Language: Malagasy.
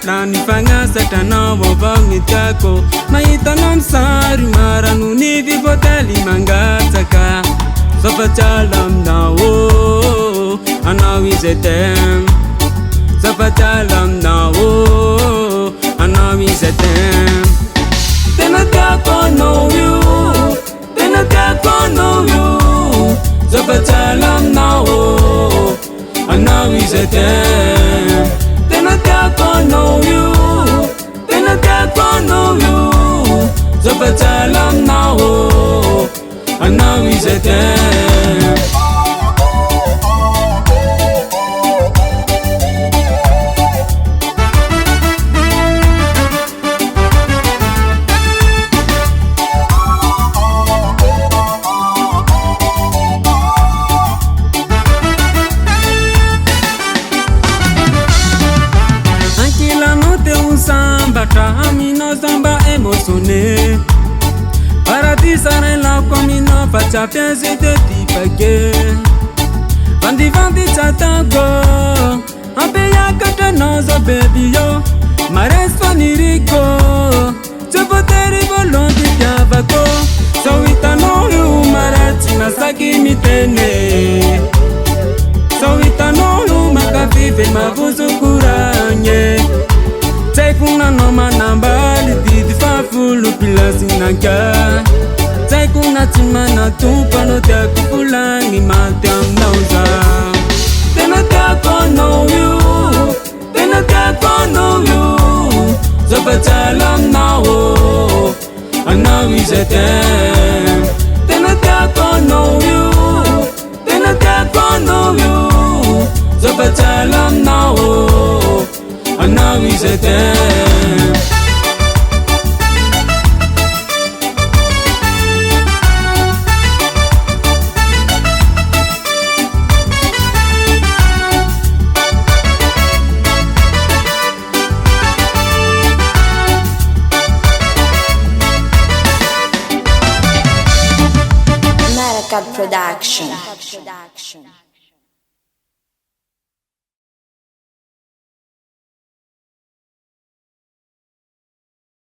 Na nifangasatra anao avao tiako. Mahitanao misary marano ny vivotely mangatsaka. Zafatala aminao anao izy tem. Zafatala aminao anao izy tem. Tena tiako anao io, tena tiako anao io. Zafatala aminao anao izy tem. Tena tiako anao io, tena tiako anao io. Zafatala aminao anao izy tem. Amino samba emotionné. Paradisare la comino faccia piensi de ti perché. Vandi chatago. Ampeya kata nozo baby yo. Mares fanirico. Je poteri volonti piavaco. So itano yu marati nasaki mitene. So itano yu makavive mavuzu kuranye. Kuna no manambali didi fafulu pilasi nanka. Kuna timana tupa no tiako pulangi matiam nauza. Tena tiako no you, tena tiako no you. Zafatala aminao anao izy tem. Tena tiako no you, tena tiako no you. Zafatala aminao anao izy tem. MALAKAD production.